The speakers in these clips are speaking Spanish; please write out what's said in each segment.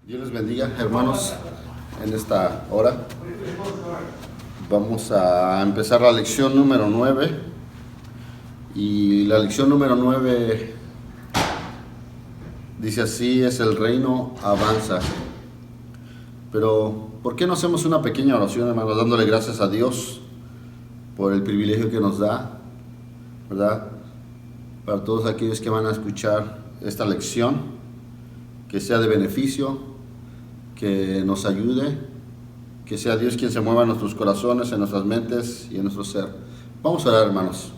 Dios les bendiga, hermanos. En esta hora vamos a empezar la lección número 9. Y la lección número 9 dice así: es el reino avanza. Pero ¿por qué no hacemos una pequeña oración, hermanos, dándole gracias a Dios por el privilegio que nos da, ¿verdad? Para todos aquellos que van a escuchar esta lección, que sea de beneficio, que nos ayude, que sea Dios quien se mueva en nuestros corazones, en nuestras mentes y en nuestro ser. Vamos a orar, hermanos.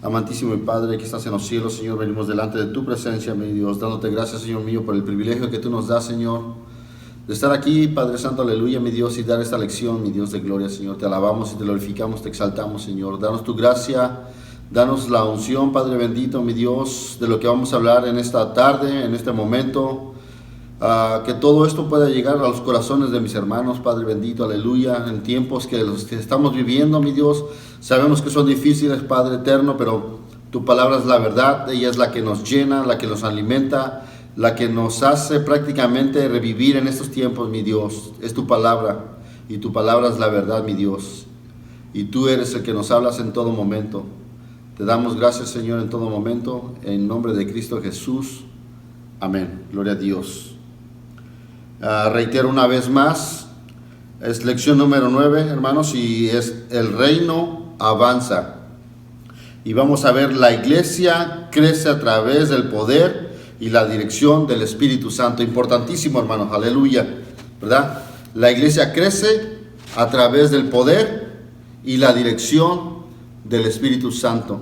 Amantísimo y Padre que estás en los cielos, Señor, venimos delante de tu presencia, mi Dios, dándote gracias, Señor mío, por el privilegio que tú nos das, Señor, de estar aquí, Padre Santo, aleluya, mi Dios, y dar esta lección, mi Dios de gloria, Señor. Te alabamos y te glorificamos, te exaltamos, Señor. Danos tu gracia, danos la unción, Padre bendito, mi Dios, de lo que vamos a hablar en esta tarde, en este momento. Que todo esto pueda llegar a los corazones de mis hermanos, Padre bendito, aleluya, en tiempos que los que estamos viviendo, mi Dios, sabemos que son difíciles, Padre eterno, pero tu palabra es la verdad, ella es la que nos llena, la que nos alimenta, la que nos hace prácticamente revivir en estos tiempos, mi Dios. Es tu palabra, y tu palabra es la verdad, mi Dios, y tú eres el que nos hablas en todo momento. Te damos gracias, Señor, en todo momento, en nombre de Cristo Jesús, amén. Gloria a Dios. Reitero una vez más, es lección número 9, hermanos, y es el reino avanza. Y vamos a ver, la iglesia crece a través del poder y la dirección del Espíritu Santo. Importantísimo, hermanos, aleluya, ¿verdad? La iglesia crece a través del poder y la dirección del Espíritu Santo.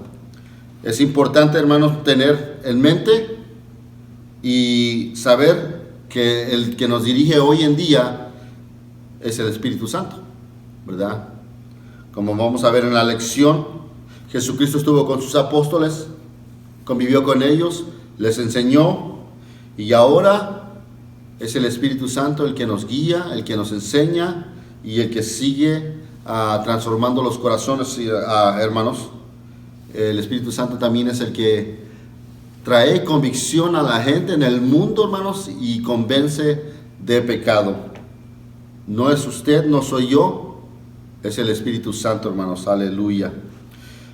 Es importante, hermanos, tener en mente y saber que el que nos dirige hoy en día es el Espíritu Santo, ¿verdad? Como vamos a ver en la lección, Jesucristo estuvo con sus apóstoles, convivió con ellos, les enseñó, y ahora es el Espíritu Santo el que nos guía, el que nos enseña y el que sigue transformando los corazones, hermanos. El Espíritu Santo también es el que trae convicción a la gente en el mundo, hermanos, y convence de pecado. No es usted, no soy yo, es el Espíritu Santo, hermanos, aleluya.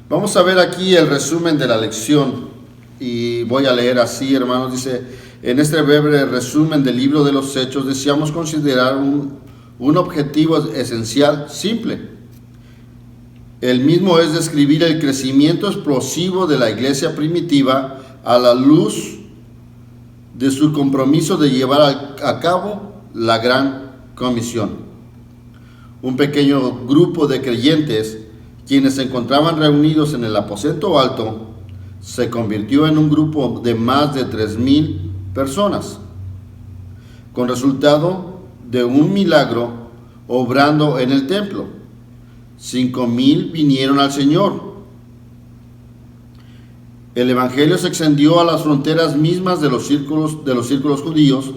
Vamos a ver aquí el resumen de la lección, y voy a leer así, hermanos. Dice: en este breve resumen del libro de los Hechos, deseamos considerar un objetivo esencial, simple. El mismo es describir el crecimiento explosivo de la iglesia primitiva a la luz de su compromiso de llevar a cabo la gran comisión. Un pequeño grupo de creyentes, quienes se encontraban reunidos en el aposento alto, se convirtió en un grupo de más de 3,000 personas, con resultado de un milagro obrando en el templo. 5,000 vinieron al Señor. El evangelio se extendió a las fronteras mismas de los círculos judíos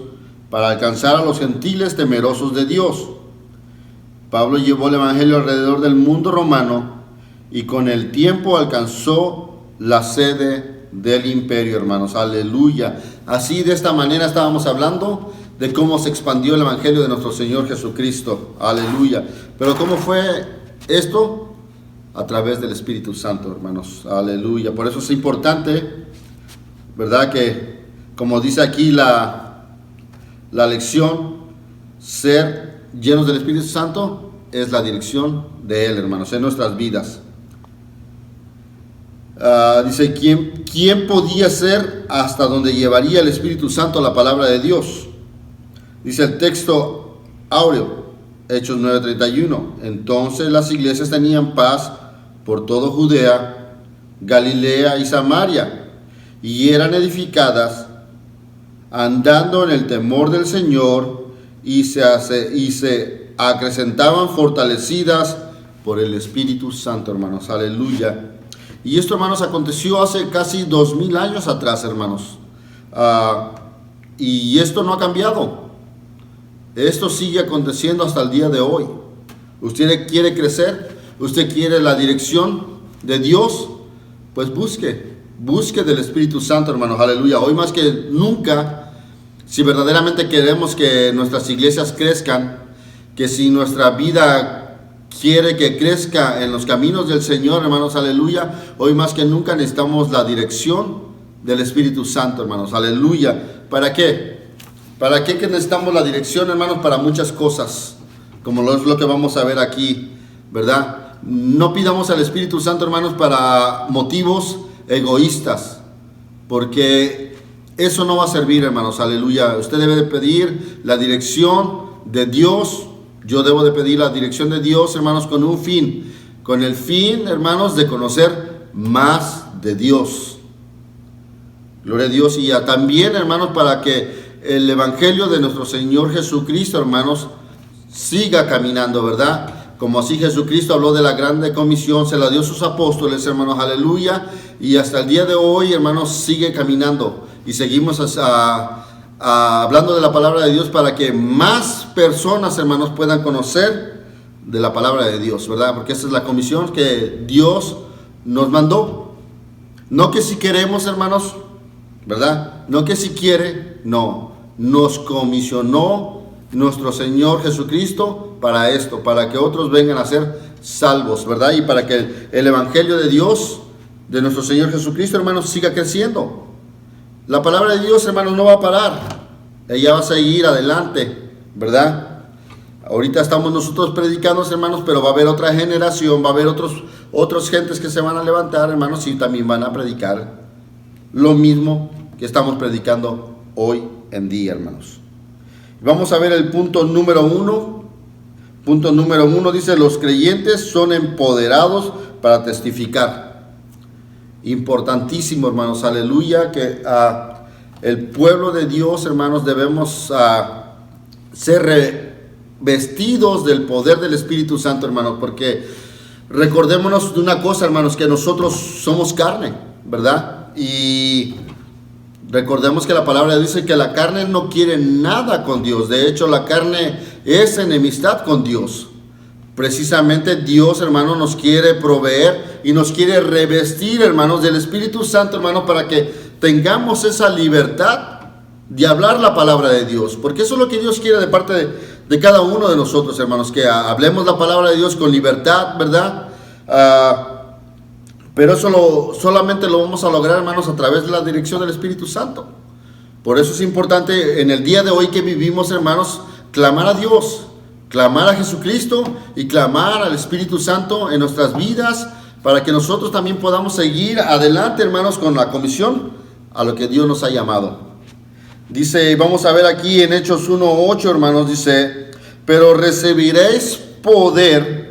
para alcanzar a los gentiles temerosos de Dios. Pablo llevó el evangelio alrededor del mundo romano y con el tiempo alcanzó la sede del imperio, hermanos. Aleluya. Así, de esta manera estábamos hablando de cómo se expandió el evangelio de nuestro Señor Jesucristo. Aleluya. Pero ¿cómo fue esto? A través del Espíritu Santo, hermanos, aleluya. Por eso es importante, ¿verdad? Que, como dice aquí la lección, ser llenos del Espíritu Santo es la dirección de Él, hermanos, en nuestras vidas. Dice: ¿quién podía ser hasta donde llevaría el Espíritu Santo la palabra de Dios? Dice el texto áureo, Hechos 9:31. Entonces las iglesias tenían paz por todo Judea, Galilea y Samaria, y eran edificadas andando en el temor del Señor, y se acrecentaban fortalecidas por el Espíritu Santo, hermanos, aleluya. Y esto, hermanos, aconteció hace casi 2,000 años atrás, hermanos, y esto no ha cambiado. Esto sigue aconteciendo hasta el día de hoy. Usted quiere crecer, usted quiere la dirección de Dios, pues busque del Espíritu Santo, hermanos, aleluya. Hoy más que nunca si verdaderamente queremos que nuestras iglesias crezcan, que si nuestra vida quiere que crezca en los caminos del Señor, hermanos, aleluya, hoy más que nunca necesitamos la dirección del Espíritu Santo, hermanos, aleluya. ¿Para qué? ¿Para qué que necesitamos la dirección, hermanos? Para muchas cosas, como es lo que vamos a ver aquí, ¿verdad? No pidamos al Espíritu Santo, hermanos, para motivos egoístas, porque eso no va a servir, hermanos, aleluya. Usted debe de pedir la dirección de Dios. Yo debo de pedir la dirección de Dios, hermanos, con un fin, con el fin, hermanos, de conocer más de Dios. Gloria a Dios. Y también, hermanos, para que el evangelio de nuestro Señor Jesucristo, hermanos, siga caminando, ¿verdad? Como así Jesucristo habló de la grande comisión, se la dio a sus apóstoles, hermanos, aleluya. Y hasta el día de hoy, hermanos, sigue caminando. Y seguimos hablando de la palabra de Dios para que más personas, hermanos, puedan conocer de la palabra de Dios, ¿verdad? Porque esa es la comisión que Dios nos mandó. No que si queremos, hermanos, ¿verdad? No que si quiere, no. Nos comisionó nuestro Señor Jesucristo para esto, para que otros vengan a ser salvos, ¿verdad? Y para que el evangelio de Dios, de nuestro Señor Jesucristo, hermanos, siga creciendo. La palabra de Dios, hermanos, no va a parar. Ella va a seguir adelante, ¿verdad? Ahorita estamos nosotros predicando, hermanos, pero va a haber otra generación, va a haber otras gentes que se van a levantar, hermanos, y también van a predicar lo mismo que estamos predicando hoy en día, hermanos. Vamos a ver el punto número 1. Punto número 1 dice: los creyentes son empoderados para testificar. Importantísimo, hermanos, aleluya, que el pueblo de Dios, hermanos, debemos ser revestidos del poder del Espíritu Santo, hermanos, porque recordémonos de una cosa, hermanos, que nosotros somos carne, ¿verdad? Y recordemos que la palabra dice que la carne no quiere nada con Dios. De hecho, la carne es enemistad con Dios. Precisamente Dios, hermanos, nos quiere proveer y nos quiere revestir, hermanos, del Espíritu Santo, hermanos, para que tengamos esa libertad de hablar la palabra de Dios. Porque eso es lo que Dios quiere de parte de cada uno de nosotros, hermanos, que hablemos la palabra de Dios con libertad, ¿verdad? Pero eso solamente lo vamos a lograr, hermanos, a través de la dirección del Espíritu Santo. Por eso es importante en el día de hoy que vivimos, hermanos, clamar a Dios, clamar a Jesucristo y clamar al Espíritu Santo en nuestras vidas, para que nosotros también podamos seguir adelante, hermanos, con la comisión a lo que Dios nos ha llamado. Dice, vamos a ver aquí en Hechos 1:8, hermanos, dice: pero recibiréis poder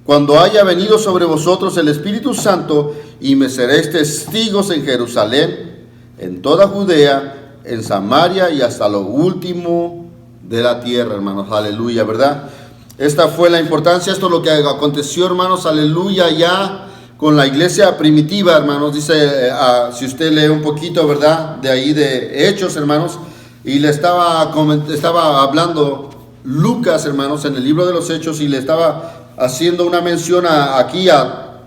cuando haya venido sobre vosotros el Espíritu Santo, y me seréis testigos en Jerusalén, en toda Judea, en Samaria y hasta lo último de la tierra, hermanos, aleluya, ¿verdad? Esta fue la importancia, esto es lo que aconteció, hermanos, aleluya, ya con la iglesia primitiva, hermanos. Dice, si usted lee un poquito, ¿verdad?, de ahí de Hechos, hermanos, y le estaba hablando Lucas, hermanos, en el libro de los Hechos, y le estaba haciendo una mención aquí a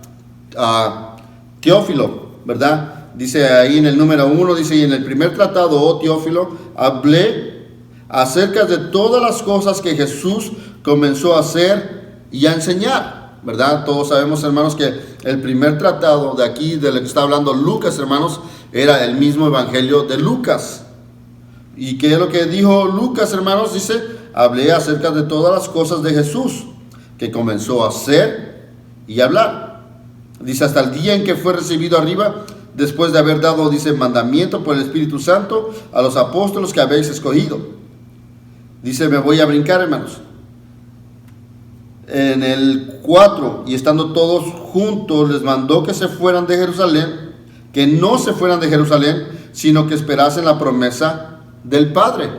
Teófilo, ¿verdad? Dice ahí en el número 1, dice: y en el primer tratado, oh Teófilo, hablé acerca de todas las cosas que Jesús comenzó a hacer y a enseñar, ¿verdad? Todos sabemos, hermanos, que el primer tratado de aquí, de lo que está hablando Lucas, hermanos, era el mismo evangelio de Lucas. ¿Y qué es lo que dijo Lucas, hermanos? Dice: hablé acerca de todas las cosas de Jesús que comenzó a hacer y hablar. Dice, hasta el día en que fue recibido arriba, después de haber dado, dice, mandamiento por el Espíritu Santo a los apóstoles que habéis escogido. Dice, me voy a brincar, hermanos. En el 4, y estando todos juntos, les mandó que se fueran de Jerusalén, que no se fueran de Jerusalén, sino que esperasen la promesa del Padre,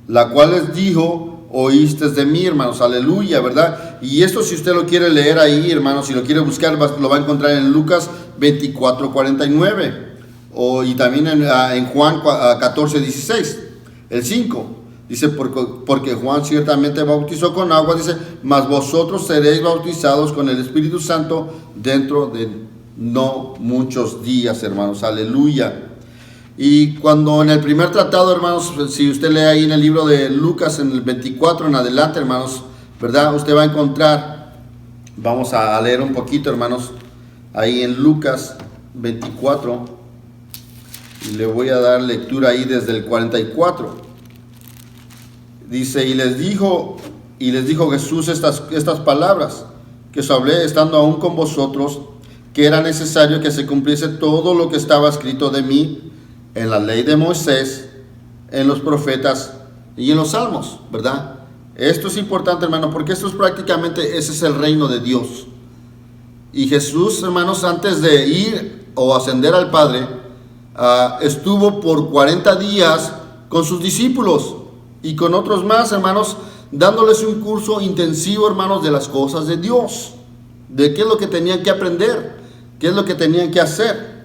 la cual les dijo: oíste de mí, hermanos, aleluya, ¿verdad? Y esto, si usted lo quiere leer ahí, hermanos, si lo quiere buscar, lo va a encontrar en Lucas 24:49, y también en Juan 14:16, el 5. Dice, porque Juan ciertamente bautizó con agua, dice, mas vosotros seréis bautizados con el Espíritu Santo dentro de no muchos días, hermanos, aleluya. Y cuando en el primer tratado, hermanos, si usted lee ahí en el libro de Lucas, en el 24 en adelante, hermanos, ¿verdad? Usted va a encontrar, vamos a leer un poquito, hermanos, ahí en Lucas 24, y le voy a dar lectura ahí desde el 44. Dice, y les dijo Jesús estas palabras, que os hablé estando aún con vosotros, que era necesario que se cumpliese todo lo que estaba escrito de mí en la ley de Moisés, en los profetas y en los salmos, ¿verdad? Esto es importante, hermano, porque esto es prácticamente, ese es el reino de Dios. Y Jesús, hermanos, antes de ir o ascender al Padre, estuvo por 40 días con sus discípulos y con otros más, hermanos, dándoles un curso intensivo, hermanos, de las cosas de Dios, de qué es lo que tenían que aprender, qué es lo que tenían que hacer.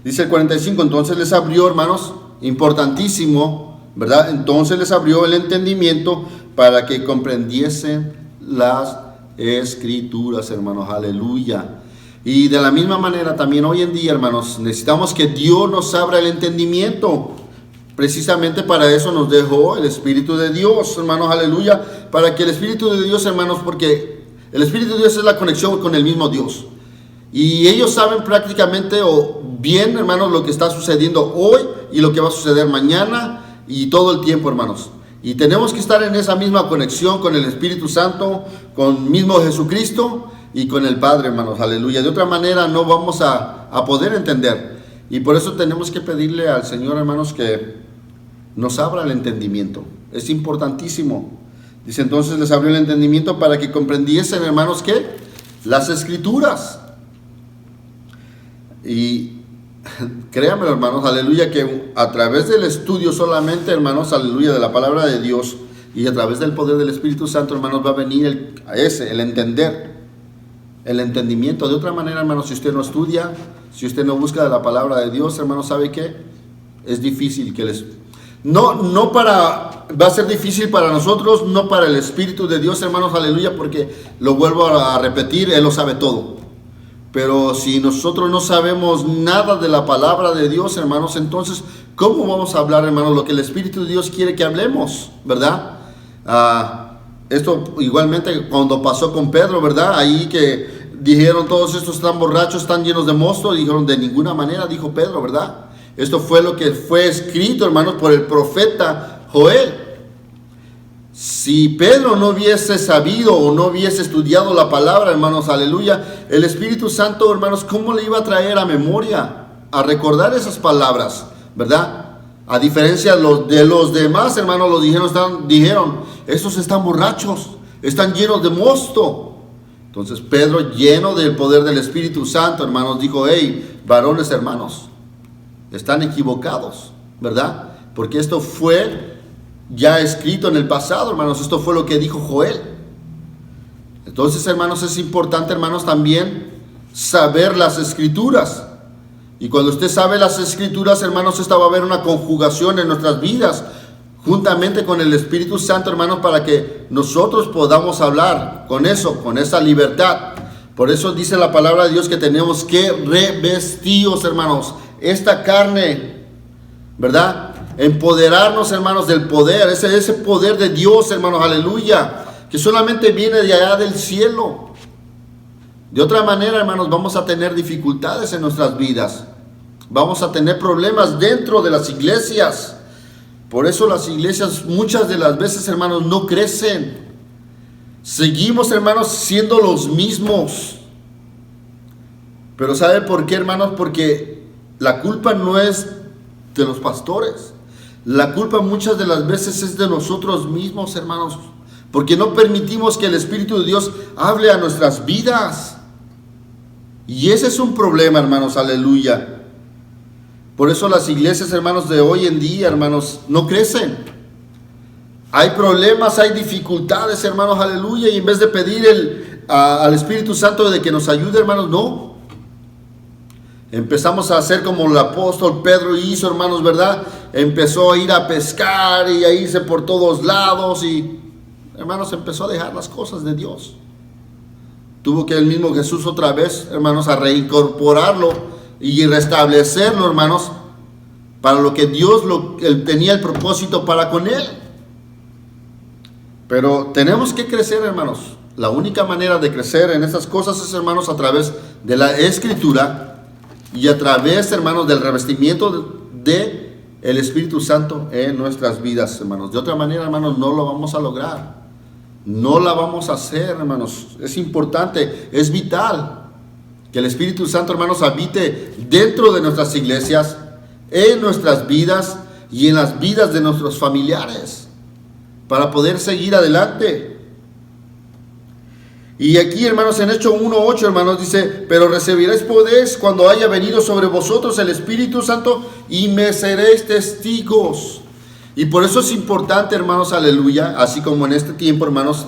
Dice el 45, entonces les abrió, hermanos, importantísimo, ¿verdad? Entonces les abrió el entendimiento para que comprendiesen las escrituras, hermanos, aleluya. Y de la misma manera también hoy en día, hermanos, necesitamos que Dios nos abra el entendimiento. Precisamente para eso nos dejó el Espíritu de Dios, hermanos, aleluya. Para que el Espíritu de Dios, hermanos, porque el Espíritu de Dios es la conexión con el mismo Dios. Y ellos saben prácticamente o bien, hermanos, lo que está sucediendo hoy y lo que va a suceder mañana y todo el tiempo, hermanos. Y tenemos que estar en esa misma conexión con el Espíritu Santo, con mismo Jesucristo y con el Padre, hermanos, aleluya. De otra manera no vamos a poder entender. Y por eso tenemos que pedirle al Señor, hermanos, que nos abra el entendimiento. Es importantísimo. Dice, entonces les abrió el entendimiento para que comprendiesen, hermanos, ¿qué? Las Escrituras. Y créanme, hermanos, aleluya, que a través del estudio solamente, hermanos, aleluya, de la palabra de Dios y a través del poder del Espíritu Santo, hermanos, va a venir el entender, el entendimiento. De otra manera, hermanos, si usted no estudia, si usted no busca de la palabra de Dios, hermanos, ¿sabe qué? Es difícil que les... va a ser difícil para nosotros, no para el Espíritu de Dios, hermanos, aleluya, porque lo vuelvo a repetir, Él lo sabe todo. Pero si nosotros no sabemos nada de la palabra de Dios, hermanos, entonces, ¿cómo vamos a hablar, hermanos, lo que el Espíritu de Dios quiere que hablemos, verdad? Esto igualmente cuando pasó con Pedro, ¿verdad? Ahí que dijeron, todos estos están borrachos, están llenos de mosto, dijeron, de ninguna manera, dijo Pedro, ¿verdad? Esto fue lo que fue escrito, hermanos, por el profeta Joel. Si Pedro no hubiese sabido o no hubiese estudiado la palabra, hermanos, aleluya, el Espíritu Santo, hermanos, ¿cómo le iba a traer a memoria, a recordar esas palabras, verdad? A diferencia de los demás, hermanos, los dijeron, estos están borrachos, están llenos de mosto. Entonces Pedro, lleno del poder del Espíritu Santo, hermanos, dijo, hey, varones, hermanos, están equivocados, ¿verdad? Porque esto fue ya escrito en el pasado, hermanos. Esto fue lo que dijo Joel. Entonces, hermanos, es importante, hermanos, también saber las Escrituras. Y cuando usted sabe las Escrituras, hermanos, esta va a haber una conjugación en nuestras vidas, juntamente con el Espíritu Santo, hermanos, para que nosotros podamos hablar con eso, con esa libertad. Por eso dice la palabra de Dios que tenemos que revestiros, hermanos, esta carne, ¿verdad? Empoderarnos, hermanos, del poder, ese poder de Dios, hermanos, aleluya, que solamente viene de allá del cielo. De otra manera, hermanos, vamos a tener dificultades en nuestras vidas, vamos a tener problemas dentro de las iglesias. Por eso las iglesias muchas de las veces, hermanos, no crecen. Seguimos, hermanos, siendo los mismos. Pero ¿sabe por qué, hermanos? Porque la culpa no es de los pastores. La culpa muchas de las veces es de nosotros mismos, hermanos, porque no permitimos que el Espíritu de Dios hable a nuestras vidas. Y ese es un problema, hermanos, aleluya. Por eso las iglesias, hermanos, de hoy en día, hermanos, no crecen. Hay problemas, hay dificultades, hermanos, aleluya. Y en vez de pedir al Espíritu Santo de que nos ayude, hermanos, no. Empezamos a hacer como el apóstol Pedro hizo, hermanos, ¿verdad? Empezó a ir a pescar y a irse por todos lados y, hermanos, empezó a dejar las cosas de Dios. Tuvo que el mismo Jesús otra vez, hermanos, a reincorporarlo y restablecerlo, hermanos, para lo que Dios él tenía el propósito para con él. Pero tenemos que crecer, hermanos. La única manera de crecer en estas cosas es, hermanos, a través de la Escritura y a través, hermanos, del revestimiento de el Espíritu Santo en nuestras vidas, hermanos. De otra manera, hermanos, no lo vamos a lograr. No la vamos a hacer, hermanos. Es importante, es vital que el Espíritu Santo, hermanos, habite dentro de nuestras iglesias, en nuestras vidas y en las vidas de nuestros familiares, para poder seguir adelante. Y aquí, hermanos, en Hechos 1:8, hermanos, dice: pero recibiréis poder cuando haya venido sobre vosotros el Espíritu Santo, y me seréis testigos. Y por eso es importante, hermanos, aleluya, así como en este tiempo, hermanos,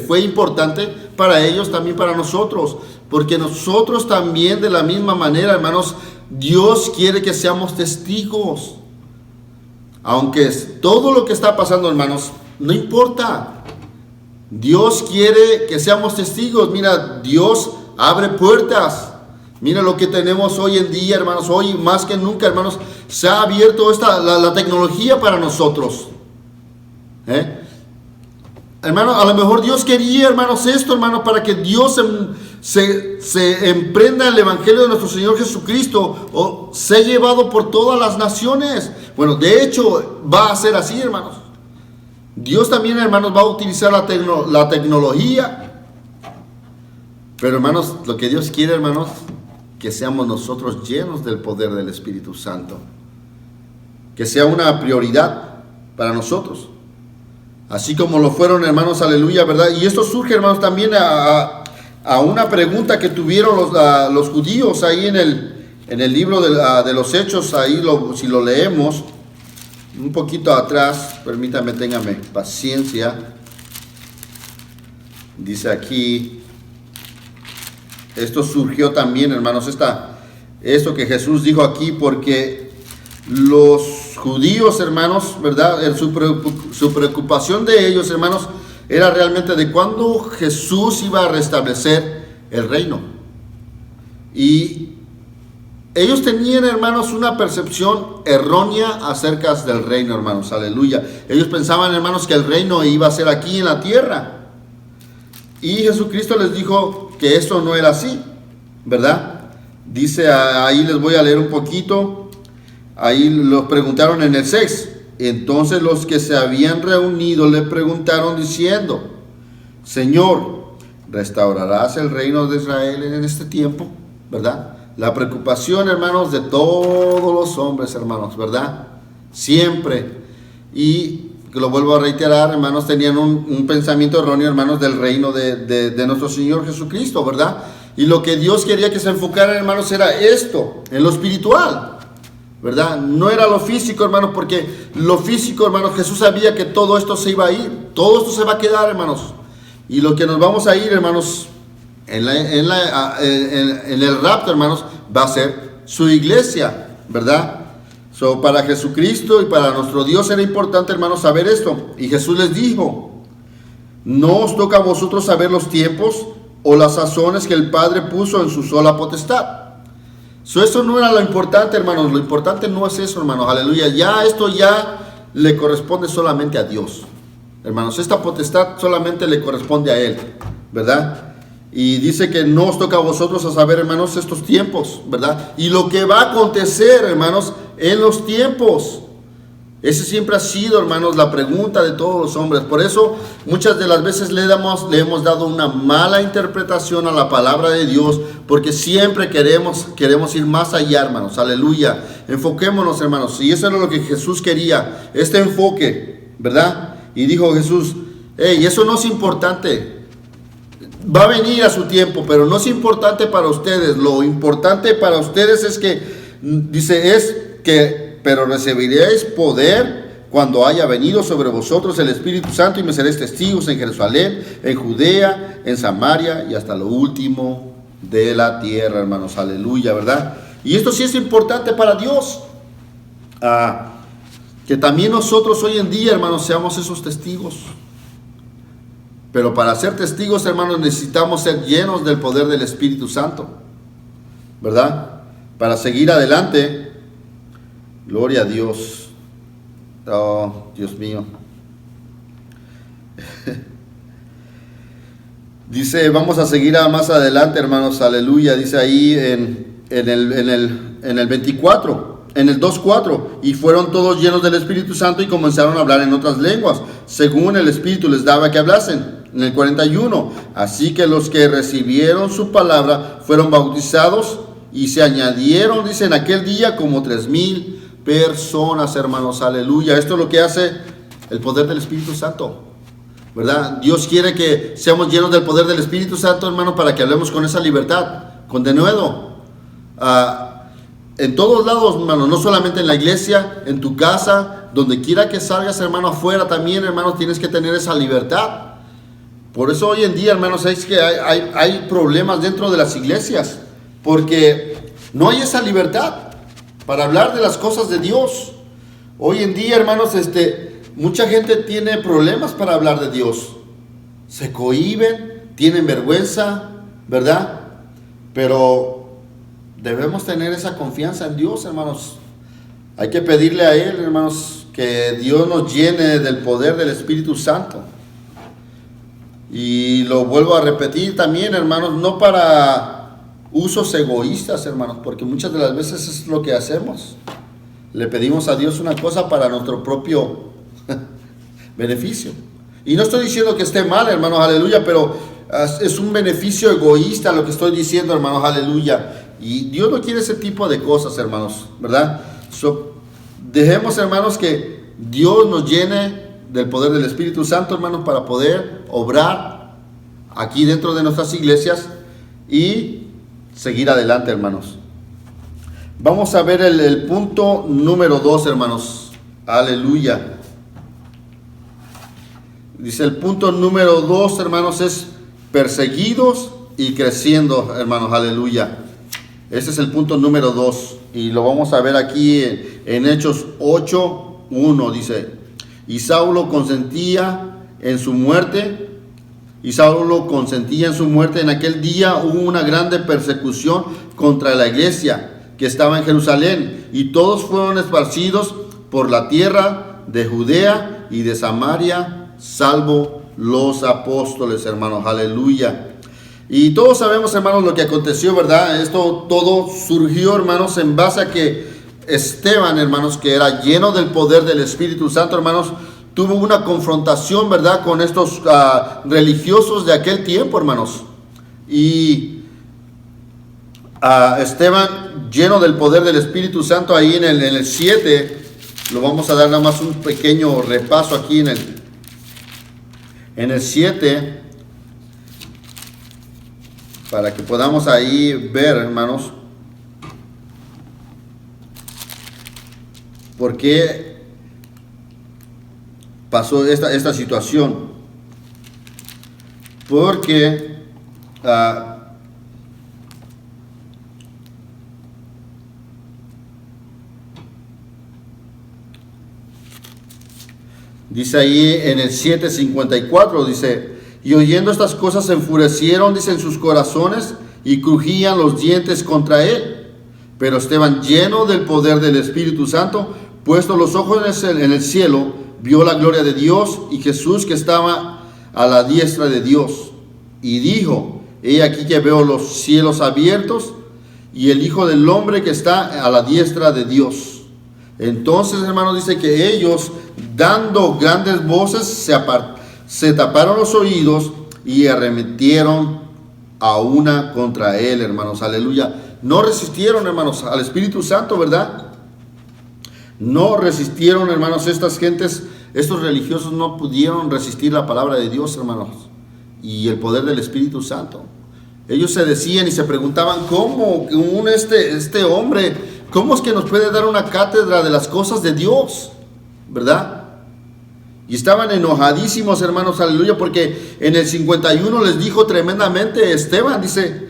fue importante para ellos, también para nosotros, porque nosotros también de la misma manera, hermanos, Dios quiere que seamos testigos. Aunque todo lo que está pasando, hermanos, no importa. Dios quiere que seamos testigos. Mira, Dios abre puertas. Mira lo que tenemos hoy en día, hermanos. Hoy más que nunca, hermanos, se ha abierto la tecnología para nosotros. Hermano, a lo mejor Dios quería, hermanos, esto, hermanos, para que Dios se emprenda el evangelio de nuestro Señor Jesucristo, o sea llevado por todas las naciones. Bueno, de hecho va a ser así, hermanos. Dios también, hermanos, va a utilizar la tecnología. Pero, hermanos, lo que Dios quiere, hermanos, que seamos nosotros llenos del poder del Espíritu Santo. Que sea una prioridad para nosotros. Así como lo fueron, hermanos, aleluya, ¿verdad? Y esto surge, hermanos, también a una pregunta que tuvieron los judíos ahí en el libro de los Hechos. Ahí si lo leemos un poquito atrás, permítame, téngame paciencia. Dice aquí, esto surgió también, hermanos, esto que Jesús dijo aquí, porque los judíos, hermanos, ¿verdad? Su preocupación de ellos, hermanos, era realmente de cuándo Jesús iba a restablecer el reino. Y ellos tenían, hermanos, una percepción errónea acerca del reino, hermanos, aleluya. Ellos pensaban, hermanos, que el reino iba a ser aquí en la tierra. Y Jesucristo les dijo que esto no era así, ¿verdad? Dice, ahí les voy a leer un poquito. Ahí los preguntaron en el 6. Entonces los que se habían reunido le preguntaron diciendo: Señor, ¿restaurarás el reino de Israel en este tiempo? ¿Verdad? La preocupación, hermanos, de todos los hombres, hermanos, ¿verdad? Siempre. Y lo vuelvo a reiterar, hermanos, tenían un pensamiento erróneo, hermanos, del reino de nuestro Señor Jesucristo, ¿verdad? Y lo que Dios quería que se enfocaran, hermanos, era esto, en lo espiritual, ¿verdad? No era lo físico, hermanos, porque lo físico, hermanos, Jesús sabía que todo esto se iba a ir, todo esto se va a quedar, hermanos. Y lo que nos vamos a ir, hermanos, en el rapto, hermanos, va a ser su iglesia, ¿verdad? Para Jesucristo y para nuestro Dios era importante, hermanos, saber esto. Y Jesús les dijo: no os toca a vosotros saber los tiempos o las sazones que el Padre puso en su sola potestad. Eso no era lo importante, hermanos. Lo importante no es eso, hermanos, aleluya. Esto ya le corresponde solamente a Dios, hermanos. Esta potestad solamente le corresponde a Él, ¿verdad? Y dice que no os toca a vosotros a saber, hermanos, estos tiempos, ¿verdad? Y lo que va a acontecer, hermanos, en los tiempos. Ese siempre ha sido, hermanos, la pregunta de todos los hombres. Por eso muchas de las veces le hemos dado una mala interpretación a la palabra de Dios, porque siempre queremos ir más allá, hermanos, aleluya. Enfoquémonos, hermanos, y eso era lo que Jesús quería, este enfoque, ¿verdad? Y dijo Jesús: eso no es importante. Va a venir a su tiempo, pero no es importante para ustedes. Lo importante para ustedes es que, dice, pero recibiréis poder cuando haya venido sobre vosotros el Espíritu Santo, y me seréis testigos en Jerusalén, en Judea, en Samaria y hasta lo último de la tierra, hermanos, aleluya, ¿verdad? Y esto sí es importante para Dios, que también nosotros hoy en día, hermanos, seamos esos testigos. Pero para ser testigos, hermanos, necesitamos ser llenos del poder del Espíritu Santo, ¿verdad? Para seguir adelante, Gloria a Dios. Oh, Dios mío. Dice, vamos a seguir más adelante, hermanos, aleluya. Dice ahí en el 24, en el 2:4, y fueron todos llenos del Espíritu Santo y comenzaron a hablar en otras lenguas, según el Espíritu les daba que hablasen. En el 41, así que los que recibieron su palabra fueron bautizados y se añadieron, dice, en aquel día como 3,000 personas, hermanos, aleluya. Esto es lo que hace el poder del Espíritu Santo, ¿verdad? Dios quiere que seamos llenos del poder del Espíritu Santo, hermano, para que hablemos con esa libertad, con denuedo. En todos lados, hermano, no solamente en la iglesia, en tu casa, donde quiera que salgas, hermano, afuera también, hermano, tienes que tener esa libertad. Por eso hoy en día, hermanos, es que hay problemas dentro de las iglesias, porque no hay esa libertad para hablar de las cosas de Dios. Hoy en día, hermanos, mucha gente tiene problemas para hablar de Dios. Se cohíben, tienen vergüenza, ¿verdad? Pero debemos tener esa confianza en Dios, hermanos. Hay que pedirle a Él, hermanos, que Dios nos llene del poder del Espíritu Santo. Y lo vuelvo a repetir también, hermanos, no para usos egoístas, hermanos, porque muchas de las veces es lo que hacemos. Le pedimos a Dios una cosa para nuestro propio beneficio. Y no estoy diciendo que esté mal, hermanos, aleluya, pero es un beneficio egoísta lo que estoy diciendo, hermanos, aleluya. Y Dios no quiere ese tipo de cosas, hermanos, ¿verdad? Dejemos, hermanos, que Dios nos llene del poder del Espíritu Santo, hermanos, para poder obrar aquí dentro de nuestras iglesias y seguir adelante, hermanos. Vamos a ver el punto número 2, hermanos. Aleluya. Dice el punto número 2, hermanos, es perseguidos y creciendo, hermanos. Aleluya. Ese es el punto número 2. Y lo vamos a ver aquí en Hechos 8:1. Dice: y Saulo consentía en su muerte. En aquel día hubo una grande persecución contra la iglesia que estaba en Jerusalén, y todos fueron esparcidos por la tierra de Judea y de Samaria, salvo los apóstoles, hermanos. Aleluya. Y todos sabemos, hermanos, lo que aconteció, ¿verdad? Esto todo surgió, hermanos, en base a que Esteban, hermanos, que era lleno del poder del Espíritu Santo, hermanos, tuvo una confrontación, ¿verdad?, con estos religiosos de aquel tiempo, hermanos. Y Esteban, lleno del poder del Espíritu Santo, ahí en el 7, lo vamos a dar nada más un pequeño repaso aquí en el 7, para que podamos ahí ver, hermanos, por qué pasó esta situación. Porque dice ahí en el 7:54, dice: y oyendo estas cosas se enfurecieron, dice, en sus corazones, y crujían los dientes contra él. Pero Esteban, lleno del poder del Espíritu Santo, puesto los ojos en el cielo, vio la gloria de Dios y Jesús que estaba a la diestra de Dios. Y dijo: he aquí que veo los cielos abiertos y el Hijo del Hombre que está a la diestra de Dios. Entonces, hermanos, dice que ellos, dando grandes voces, se taparon los oídos y arremetieron a una contra él, hermanos. Aleluya. No resistieron, hermanos, al Espíritu Santo, ¿verdad? No resistieron, hermanos, estas gentes, estos religiosos no pudieron resistir la palabra de Dios, hermanos, y el poder del Espíritu Santo. Ellos se decían y se preguntaban: ¿cómo este hombre, cómo es que nos puede dar una cátedra de las cosas de Dios? ¿Verdad? Y estaban enojadísimos, hermanos, aleluya, porque en el 51 les dijo tremendamente Esteban, dice,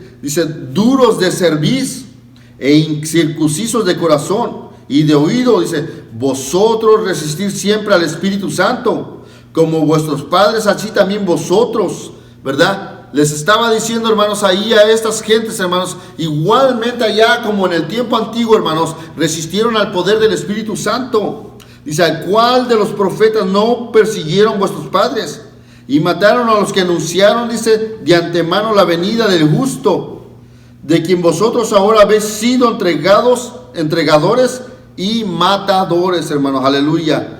duros de cerviz e incircuncisos de corazón y de oído, dice, vosotros resistir siempre al Espíritu Santo, como vuestros padres, así también vosotros, ¿verdad? Les estaba diciendo, hermanos, ahí a estas gentes, hermanos, igualmente allá como en el tiempo antiguo, hermanos, resistieron al poder del Espíritu Santo. Dice, ¿al cual de los profetas no persiguieron vuestros padres? Y mataron a los que anunciaron, dice, de antemano la venida del justo, de quien vosotros ahora habéis sido entregadores y matadores, hermanos, aleluya.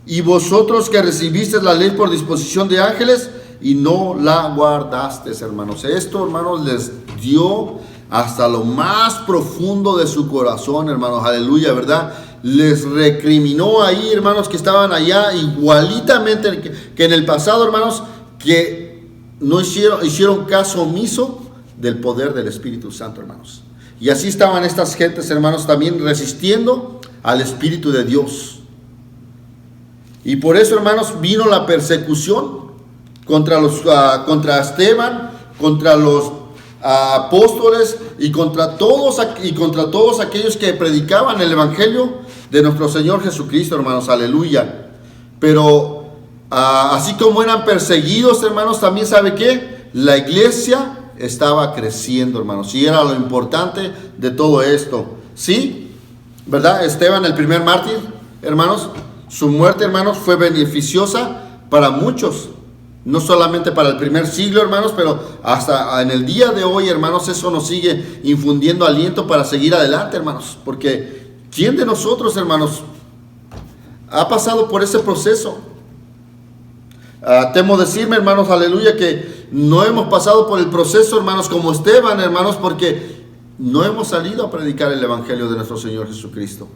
Y vosotros que recibisteis la ley por disposición de ángeles y no la guardasteis, hermanos. Esto, hermanos, les dio hasta lo más profundo de su corazón, hermanos, aleluya, ¿verdad? Les recriminó ahí, hermanos, que estaban allá igualitamente que en el pasado, hermanos, que no hicieron caso omiso del poder del Espíritu Santo, hermanos. Y así estaban estas gentes, hermanos, también resistiendo al Espíritu de Dios. Y por eso, hermanos, vino la persecución contra Esteban, contra los apóstoles y contra todos aquellos que predicaban el Evangelio de nuestro Señor Jesucristo, hermanos, aleluya. Pero así como eran perseguidos, hermanos, también ¿sabe qué? La iglesia estaba creciendo, hermanos, y era lo importante de todo esto, ¿sí? ¿Verdad? Esteban, el primer mártir, hermanos, su muerte, hermanos, fue beneficiosa para muchos, no solamente para el primer siglo, hermanos, pero hasta en el día de hoy, hermanos, eso nos sigue infundiendo aliento para seguir adelante, hermanos, porque ¿quién de nosotros, hermanos, ha pasado por ese proceso? Temo decirme, hermanos, aleluya, que no hemos pasado por el proceso, hermanos, como Esteban, hermanos, porque no hemos salido a predicar el Evangelio de nuestro Señor Jesucristo.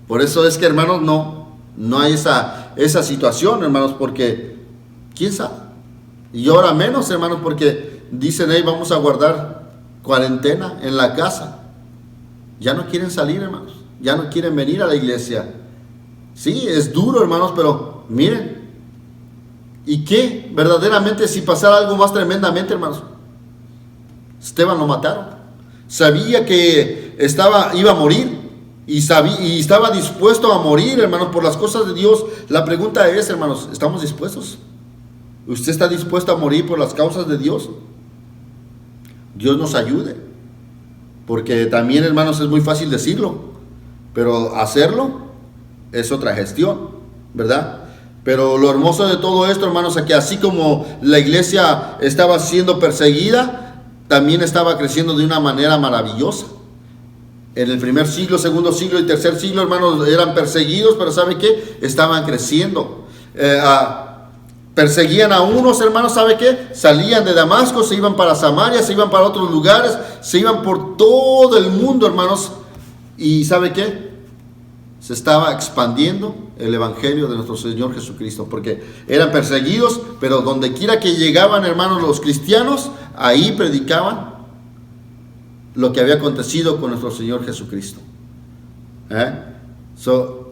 Por eso es que, hermanos, no hay esa situación, hermanos, porque ¿quién sabe? Y ahora menos, hermanos, porque dicen, hey, vamos a guardar cuarentena en la casa. Ya no quieren salir, hermanos, ya no quieren venir a la iglesia. Sí, es duro, hermanos, pero miren, ¿y qué? Verdaderamente, si pasara algo más tremendamente, hermanos, Esteban lo mataron. Sabía que iba a morir y estaba dispuesto a morir, hermanos, por las cosas de Dios. La pregunta es, hermanos, ¿estamos dispuestos? ¿Usted está dispuesto a morir por las causas de Dios? Dios nos ayude, porque también, hermanos, es muy fácil decirlo, pero hacerlo es otra gestión, ¿verdad? Pero lo hermoso de todo esto, hermanos, es que así como la iglesia estaba siendo perseguida, también estaba creciendo de una manera maravillosa. En el primer siglo, segundo siglo y tercer siglo, hermanos, eran perseguidos, pero ¿sabe qué? Estaban creciendo. Perseguían a unos, hermanos, ¿sabe qué? Salían de Damasco, se iban para Samaria, se iban para otros lugares, se iban por todo el mundo, hermanos. ¿Y sabe qué? Se estaba expandiendo el Evangelio de nuestro Señor Jesucristo, porque eran perseguidos, pero donde quiera que llegaban, hermanos, los cristianos, ahí predicaban lo que había acontecido con nuestro Señor Jesucristo.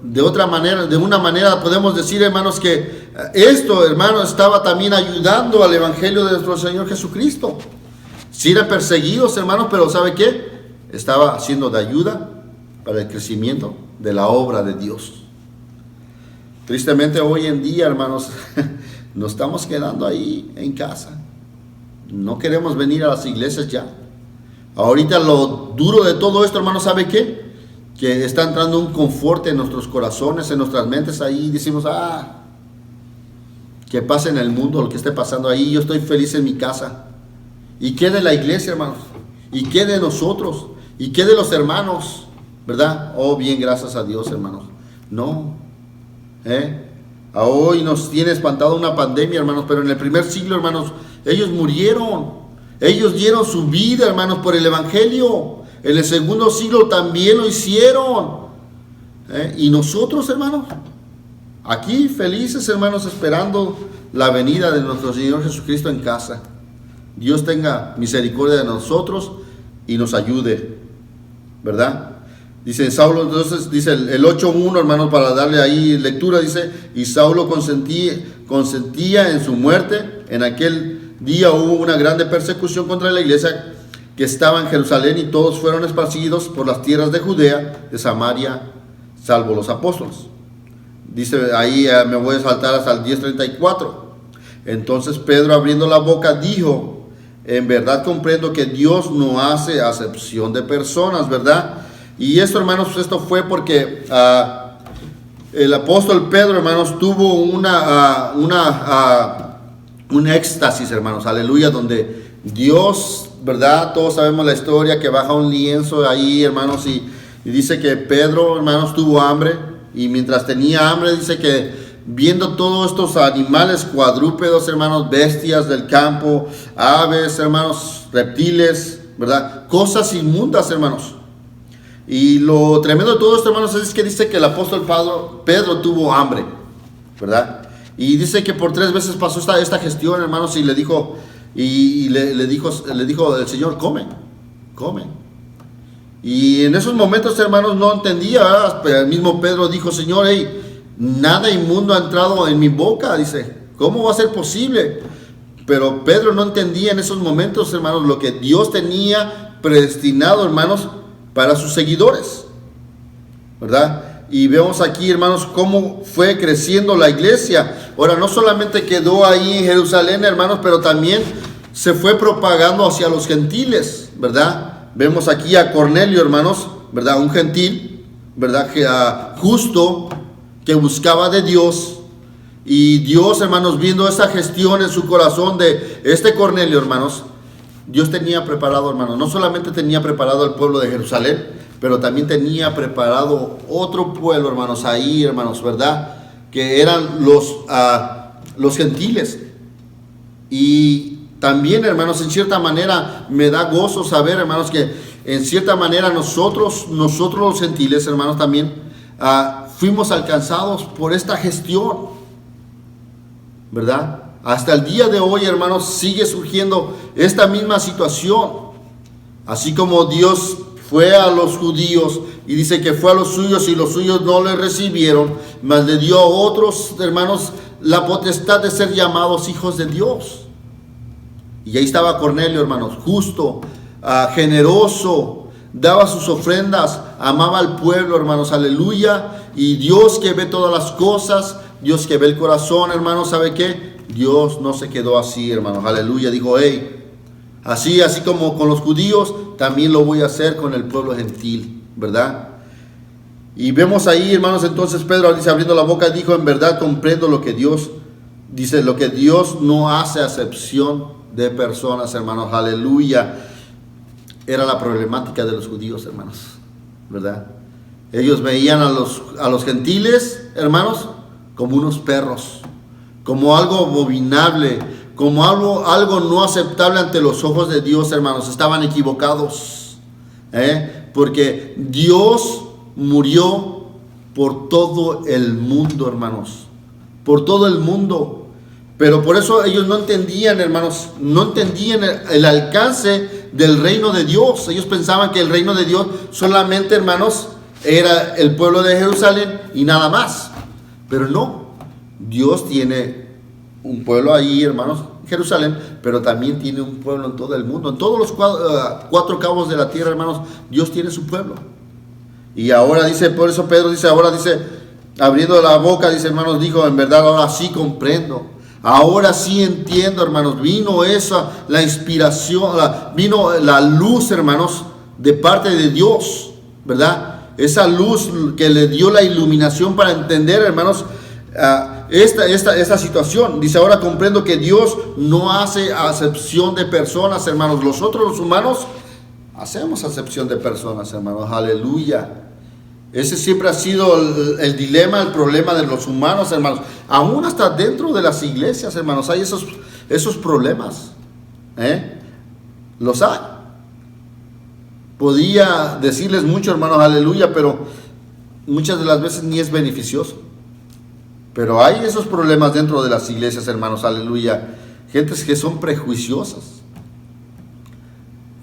De una manera podemos decir, hermanos, que esto, hermanos, estaba también ayudando al Evangelio de nuestro Señor Jesucristo. Sí eran perseguidos, hermanos, pero ¿sabe qué? Estaba siendo de ayuda para el crecimiento de la obra de Dios. Tristemente hoy en día, hermanos, nos estamos quedando ahí en casa. No queremos venir a las iglesias ya. Ahorita lo duro de todo esto, hermanos, ¿sabe qué? Que está entrando un confort en nuestros corazones, en nuestras mentes. Ahí decimos, que pase en el mundo lo que esté pasando ahí, yo estoy feliz en mi casa. ¿Y qué de la iglesia, hermanos? ¿Y qué de nosotros? ¿Y qué de los hermanos? ¿Verdad? Oh, bien, gracias a Dios, hermanos. No. Hoy nos tiene espantado una pandemia, hermanos, pero en el primer siglo, hermanos, ellos murieron. Ellos dieron su vida, hermanos, por el Evangelio. En el segundo siglo también lo hicieron. Y nosotros, hermanos, aquí felices, hermanos, esperando la venida de nuestro Señor Jesucristo en casa. Dios tenga misericordia de nosotros y nos ayude, ¿verdad? Dice Saulo, entonces, dice el 8:1, hermanos, para darle ahí lectura, dice, y Saulo consentía en su muerte. En aquel día hubo una grande persecución contra la iglesia que estaba en Jerusalén, y todos fueron esparcidos por las tierras de Judea, de Samaria, salvo los apóstoles. Dice ahí, me voy a saltar hasta el 10:34. Entonces Pedro, abriendo la boca, dijo, en verdad comprendo que Dios no hace acepción de personas, ¿verdad? Y esto, hermanos, esto fue porque el apóstol Pedro, hermanos, tuvo un éxtasis, hermanos, aleluya, donde Dios, ¿verdad? Todos sabemos la historia, que baja un lienzo ahí, hermanos, y dice que Pedro, hermanos, tuvo hambre, y mientras tenía hambre, dice que viendo todos estos animales cuadrúpedos, hermanos, bestias del campo, aves, hermanos, reptiles, ¿verdad? Cosas inmundas, hermanos. Y lo tremendo de todo esto, hermanos, es que dice que el apóstol Pedro tuvo hambre, ¿verdad? Y dice que por 3 veces pasó esta gestión, hermanos, y le dijo, le dijo el Señor, come. Y en esos momentos, hermanos, no entendía, ¿verdad? Pero el mismo Pedro dijo, Señor, hey, nada inmundo ha entrado en mi boca, dice, ¿cómo va a ser posible? Pero Pedro no entendía en esos momentos, hermanos, lo que Dios tenía predestinado, hermanos, para sus seguidores, ¿verdad? Y vemos aquí, hermanos, cómo fue creciendo la iglesia. Ahora, no solamente quedó ahí en Jerusalén, hermanos, pero también se fue propagando hacia los gentiles, ¿verdad? Vemos aquí a Cornelio, hermanos, ¿verdad? Un gentil, ¿verdad? Justo, que buscaba de Dios. Y Dios, hermanos, viendo esa gestión en su corazón de este Cornelio, hermanos, Dios tenía preparado, hermanos, no solamente tenía preparado el pueblo de Jerusalén, pero también tenía preparado otro pueblo, hermanos, ahí, hermanos, ¿verdad? Que eran los gentiles. Y también, hermanos, en cierta manera me da gozo saber, hermanos, que en cierta manera nosotros los gentiles, hermanos, también fuimos alcanzados por esta gestión, ¿verdad? Hasta el día de hoy, hermanos, sigue surgiendo esta misma situación. Así como Dios fue a los judíos y dice que fue a los suyos y los suyos no le recibieron, mas le dio a otros, hermanos, la potestad de ser llamados hijos de Dios. Y ahí estaba Cornelio, hermanos, justo, generoso, daba sus ofrendas, amaba al pueblo, hermanos, aleluya. Y Dios, que ve todas las cosas, Dios que ve el corazón, hermanos, ¿sabe qué? Dios no se quedó así, hermanos, aleluya. Dijo, hey, así como con los judíos, también lo voy a hacer con el pueblo gentil, ¿verdad? Y vemos ahí, hermanos, entonces Pedro dice, abriendo la boca, dijo, en verdad comprendo lo que Dios dice, lo que Dios no hace acepción de personas, hermanos, aleluya. Era la problemática de los judíos, hermanos, ¿verdad? Ellos veían a los gentiles, hermanos, como unos perros, como algo abominable, como algo no aceptable ante los ojos de Dios, hermanos. Estaban equivocados, porque Dios murió por todo el mundo, hermanos, por todo el mundo. Pero por eso ellos no entendían, hermanos, no entendían el alcance del reino de Dios. Ellos pensaban que el reino de Dios solamente, hermanos, era el pueblo de Jerusalén y nada más. Pero no, Dios tiene un pueblo ahí, hermanos, Jerusalén, pero también tiene un pueblo en todo el mundo. En todos los 4 cabos de la tierra, hermanos, Dios tiene su pueblo. Y ahora dice, por eso Pedro dice, ahora dice, abriendo la boca, dice, hermanos, dijo, en verdad, ahora sí comprendo. Ahora sí entiendo, hermanos, vino la inspiración, vino la luz, hermanos, de parte de Dios, ¿verdad? Esa luz que le dio la iluminación para entender, hermanos, esta situación. Dice, ahora comprendo que Dios no hace acepción de personas, hermanos. Nosotros los humanos hacemos acepción de personas, hermanos, aleluya. Ese siempre ha sido el dilema, el problema de los humanos, hermanos. Aún hasta dentro de las iglesias, hermanos, hay esos problemas. Los hay. Podía decirles mucho, hermanos, aleluya, pero muchas de las veces ni es beneficioso. Pero hay esos problemas dentro de las iglesias, hermanos, aleluya. Gentes que son prejuiciosas.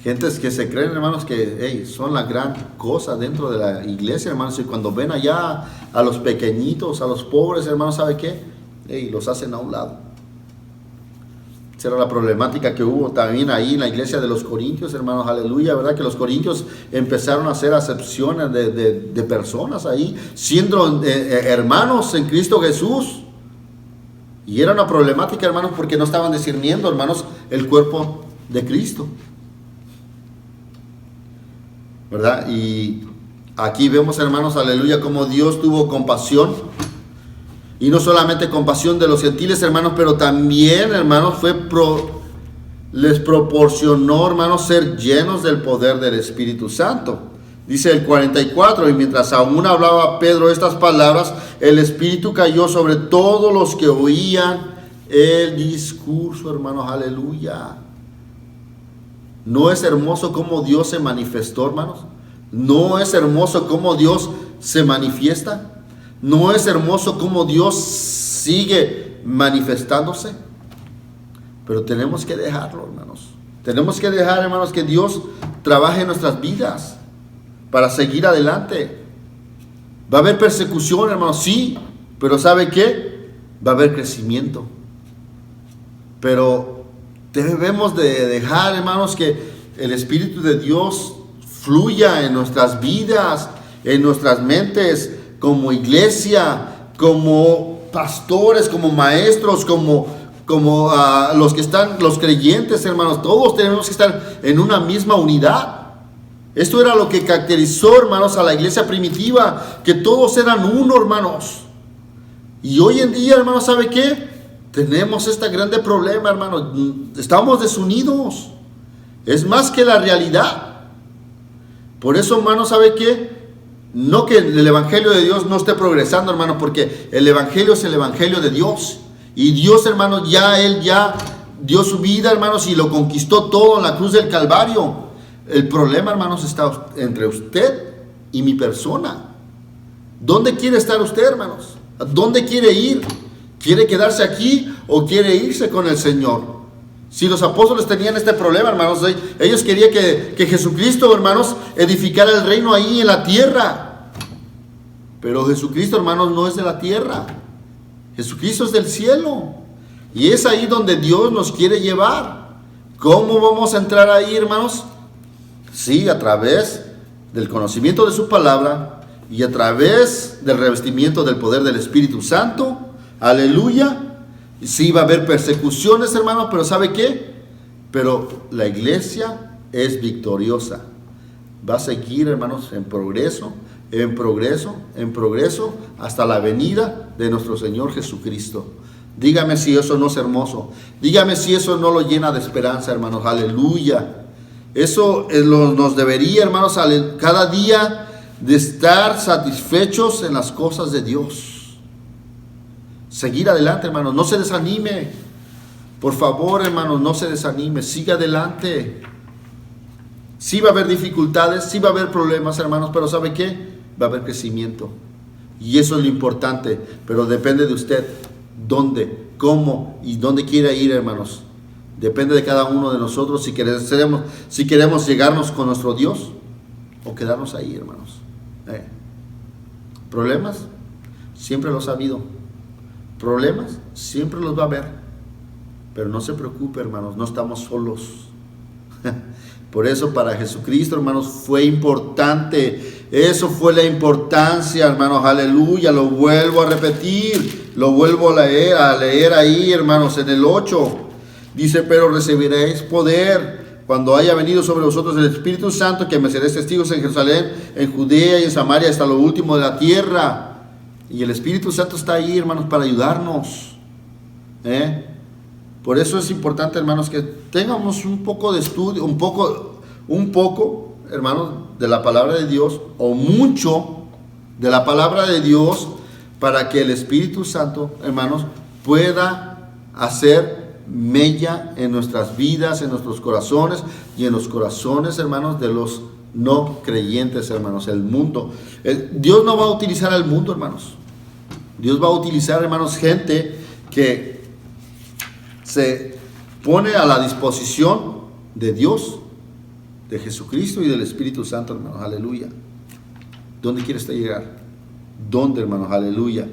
Gentes que se creen, hermanos, que son la gran cosa dentro de la iglesia, hermanos. Y cuando ven allá a los pequeñitos, a los pobres, hermanos, ¿sabe qué? Los hacen a un lado. Esa era la problemática que hubo también ahí en la iglesia de los corintios, hermanos, aleluya, ¿verdad? Que los corintios empezaron a hacer acepciones de personas ahí, siendo hermanos en Cristo Jesús. Y era una problemática, hermanos, porque no estaban discerniendo, hermanos, el cuerpo de Cristo, ¿verdad? Y aquí vemos, hermanos, aleluya, como Dios tuvo compasión. Y no solamente compasión de los gentiles, hermanos, pero también, hermanos, les proporcionó, hermanos, ser llenos del poder del Espíritu Santo. Dice el 44, y mientras aún hablaba Pedro estas palabras, el Espíritu cayó sobre todos los que oían el discurso, hermanos, aleluya. ¿No es hermoso cómo Dios se manifestó, hermanos? ¿No es hermoso cómo Dios se manifiesta? ¿No es hermoso cómo Dios sigue manifestándose? Pero tenemos que dejarlo, hermanos. Tenemos que dejar, hermanos, que Dios trabaje en nuestras vidas para seguir adelante. Va a haber persecución, hermanos, sí, pero ¿sabe qué? Va a haber crecimiento. Pero debemos de dejar, hermanos, que el Espíritu de Dios fluya en nuestras vidas, en nuestras mentes, como iglesia, como pastores, como maestros, como los que están, los creyentes, hermanos. Todos tenemos que estar en una misma unidad. Esto era lo que caracterizó, hermanos, a la iglesia primitiva, que todos eran uno, hermanos. Y hoy en día, hermanos, ¿sabe qué? Tenemos este grande problema, hermanos. Estamos desunidos. Es más que la realidad. Por eso, hermanos, ¿sabe qué? No que el evangelio de Dios no esté progresando, hermanos, porque el evangelio es el evangelio de Dios. Y Dios, hermanos, Él ya dio su vida, hermanos, y lo conquistó todo en la cruz del Calvario. El problema, hermanos, está entre usted y mi persona. ¿Dónde quiere estar usted, hermanos? ¿A dónde quiere ir? ¿Quiere quedarse aquí o quiere irse con el Señor? Si los apóstoles tenían este problema, hermanos, ellos querían que Jesucristo, hermanos, edificara el reino ahí en la tierra. Pero Jesucristo, hermanos, no es de la tierra. Jesucristo es del cielo. Y es ahí donde Dios nos quiere llevar. ¿Cómo vamos a entrar ahí, hermanos? Sí, a través del conocimiento de su palabra y a través del revestimiento del poder del Espíritu Santo. Aleluya. Sí va a haber persecuciones, hermanos, pero ¿sabe qué? Pero la iglesia es victoriosa. Va a seguir, hermanos, en progreso, en progreso, en progreso, hasta la venida de nuestro Señor Jesucristo. Dígame si eso no es hermoso. Dígame si eso no lo llena de esperanza, hermanos. Aleluya. Eso nos debería, hermanos, cada día de estar satisfechos en las cosas de Dios. Seguir adelante, hermanos, no se desanime. Por favor, hermanos, no se desanime, siga adelante. Sí va a haber dificultades, sí va a haber problemas, hermanos, pero ¿sabe qué? Va a haber crecimiento. Y eso es lo importante, pero depende de usted, dónde, cómo y dónde quiere ir, hermanos. Depende de cada uno de nosotros si queremos llegarnos con nuestro Dios o quedarnos ahí, hermanos. ¿Problemas? Siempre los ha habido. Problemas siempre los va a haber, pero no se preocupe, hermanos, no estamos solos. Por eso para Jesucristo, hermanos, fue importante. Eso fue la importancia, hermanos, aleluya. Lo vuelvo a repetir, lo vuelvo a leer ahí, hermanos, en el 8. Dice, pero recibiréis poder cuando haya venido sobre vosotros el Espíritu Santo, que me seréis testigos en Jerusalén, en Judea y en Samaria, hasta lo último de la tierra. Y el Espíritu Santo está ahí, hermanos, para ayudarnos. Por eso es importante, hermanos, que tengamos un poco de estudio, un poco, hermanos, de la palabra de Dios, o mucho de la palabra de Dios, para que el Espíritu Santo, hermanos, pueda hacer mella en nuestras vidas, en nuestros corazones y en los corazones, hermanos, de los no creyentes, hermanos, el mundo. Dios no va a utilizar al mundo, hermanos. Dios va a utilizar, hermanos, gente que se pone a la disposición de Dios, de Jesucristo y del Espíritu Santo, hermanos, aleluya. ¿Dónde quiere usted llegar? ¿Dónde, hermanos? Aleluya.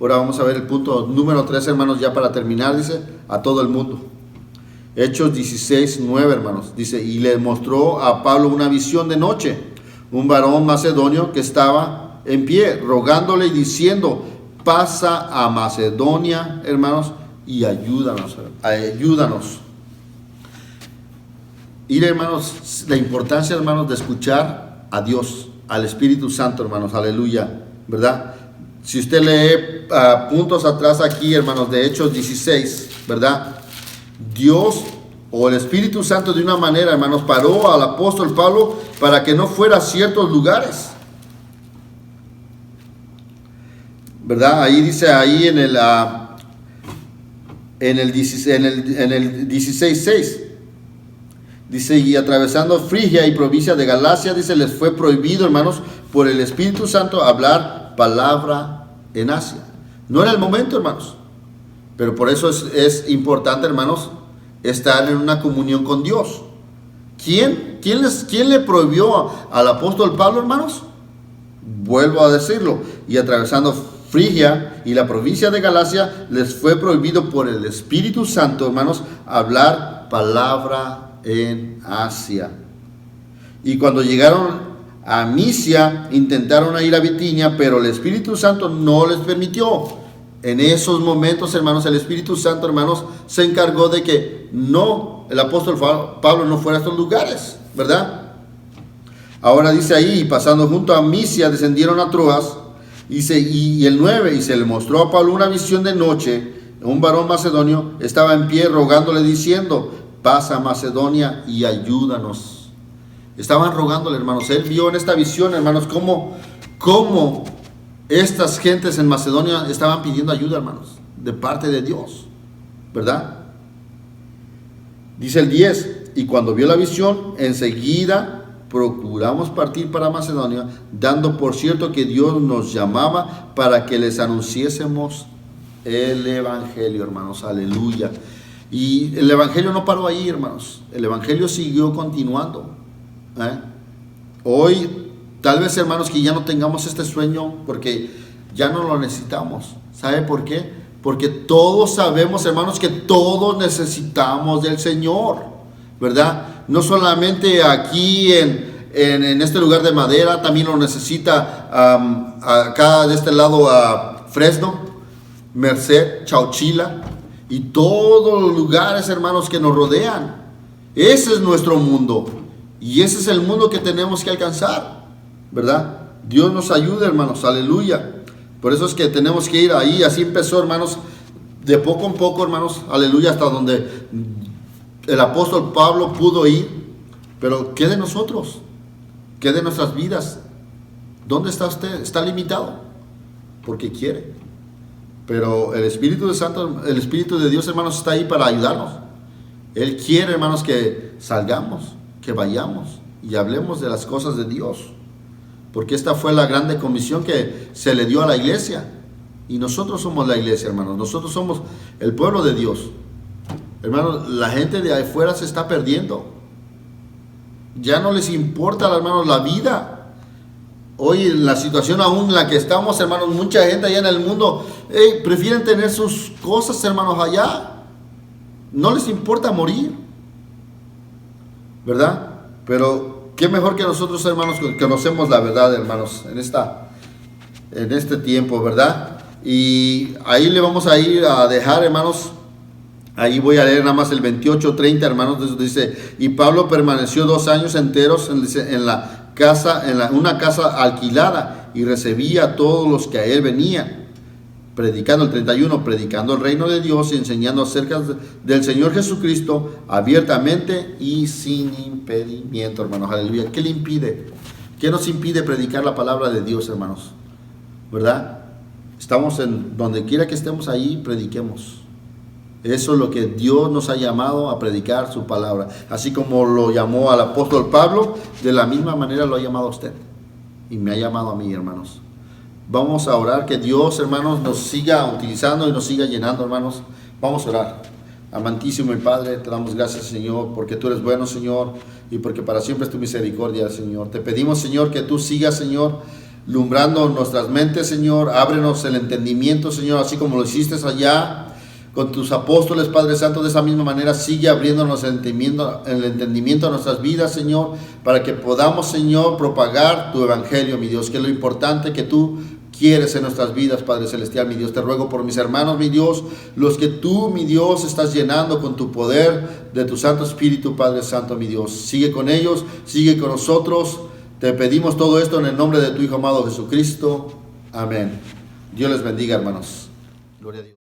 Ahora vamos a ver el punto número 3, hermanos, ya para terminar. Dice, a todo el mundo. Hechos 16, 9, hermanos. Dice, y le mostró a Pablo una visión de noche, un varón macedonio que estaba en pie, rogándole y diciendo, pasa a Macedonia, hermanos, y ayúdanos. Ir, hermanos, la importancia, hermanos, de escuchar a Dios, al Espíritu Santo, hermanos, aleluya, ¿verdad? Si usted lee puntos atrás aquí, hermanos, de Hechos 16, ¿verdad? Dios o el Espíritu Santo de una manera, hermanos, paró al apóstol Pablo para que no fuera a ciertos lugares, ¿verdad? Ahí dice, ahí en el 16:6, dice, y atravesando Frigia y provincia de Galacia, dice, les fue prohibido, hermanos, por el Espíritu Santo hablar palabra en Asia. No era el momento, hermanos, pero por eso es importante, hermanos, estar en una comunión con Dios. ¿Quién le prohibió al apóstol Pablo, hermanos? Vuelvo a decirlo, y atravesando Frigia y la provincia de Galacia, les fue prohibido por el Espíritu Santo, hermanos, hablar palabra en Asia. Y cuando llegaron a Misia, intentaron ir a Bitinia, pero el Espíritu Santo no les permitió. En esos momentos, hermanos, el Espíritu Santo, hermanos, se encargó de que el apóstol Pablo no fuera a estos lugares, ¿verdad? Ahora dice ahí, pasando junto a Misia, descendieron a Troas, y el 9, y se le mostró a Pablo una visión de noche. Un varón macedonio estaba en pie rogándole, diciendo, pasa a Macedonia y ayúdanos. Estaban rogándole, hermanos. Él vio en esta visión, hermanos, cómo estas gentes en Macedonia estaban pidiendo ayuda, hermanos, de parte de Dios, ¿verdad? Dice el 10, y cuando vio la visión, enseguida procuramos partir para Macedonia, dando por cierto que Dios nos llamaba para que les anunciésemos el Evangelio, hermanos, aleluya. Y el Evangelio no paró ahí, hermanos, el Evangelio siguió continuando. Hoy, tal vez, hermanos, que ya no tengamos este sueño, porque ya no lo necesitamos. ¿Sabe por qué? Porque todos sabemos, hermanos, que todos necesitamos del Señor, ¿verdad? No solamente aquí en este lugar de Madera, también lo necesita acá de este lado Fresno, Merced, Chauchila y todos los lugares, hermanos, que nos rodean. Ese es nuestro mundo y ese es el mundo que tenemos que alcanzar, ¿verdad? Dios nos ayude, hermanos, aleluya. Por eso es que tenemos que ir ahí. Así empezó, hermanos, de poco en poco, hermanos, aleluya, hasta donde el apóstol Pablo pudo ir. Pero ¿qué de nosotros? ¿Qué de nuestras vidas? ¿Dónde está usted? Está limitado porque quiere. Pero el Espíritu Santo, el Espíritu de Dios, hermanos, está ahí para ayudarnos. Él quiere, hermanos, que salgamos, que vayamos y hablemos de las cosas de Dios. Porque esta fue la grande comisión que se le dio a la iglesia. Y nosotros somos la iglesia, hermanos. Nosotros somos el pueblo de Dios. Hermanos, la gente de afuera se está perdiendo. Ya no les importa, hermanos, la vida. Hoy en la situación aún en la que estamos, hermanos, mucha gente allá en el mundo prefieren tener sus cosas, hermanos, allá. No les importa morir, ¿verdad? Pero qué mejor que nosotros, hermanos, que conocemos la verdad, hermanos, en este tiempo, ¿verdad? Y ahí le vamos a ir a dejar, hermanos. Ahí voy a leer nada más el 28-30, hermanos. Dice, y Pablo permaneció 2 años enteros en una casa alquilada, y recibía a todos los que a él venían, predicando el 31, predicando el reino de Dios y enseñando acerca del Señor Jesucristo abiertamente y sin impedimento, hermanos, aleluya. ¿Qué le impide? ¿Qué nos impide predicar la palabra de Dios, hermanos? ¿Verdad? Estamos en donde quiera que estemos, ahí prediquemos. Eso es lo que Dios nos ha llamado a predicar su palabra. Así como lo llamó al apóstol Pablo, de la misma manera lo ha llamado a usted. Y me ha llamado a mí, hermanos. Vamos a orar que Dios, hermanos, nos siga utilizando y nos siga llenando, hermanos. Vamos a orar. Amantísimo y Padre, te damos gracias, Señor, porque tú eres bueno, Señor, y porque para siempre es tu misericordia, Señor. Te pedimos, Señor, que tú sigas, Señor, lumbrando nuestras mentes, Señor. Ábrenos el entendimiento, Señor, así como lo hiciste allá con tus apóstoles, Padre Santo. De esa misma manera sigue abriéndonos el entendimiento a nuestras vidas, Señor, para que podamos, Señor, propagar tu evangelio, mi Dios, que es lo importante que tú quieres en nuestras vidas, Padre Celestial, mi Dios. Te ruego por mis hermanos, mi Dios, los que tú, mi Dios, estás llenando con tu poder de tu Santo Espíritu, Padre Santo, mi Dios. Sigue con ellos, sigue con nosotros. Te pedimos todo esto en el nombre de tu Hijo amado Jesucristo. Amén. Dios les bendiga, hermanos. Gloria a Dios.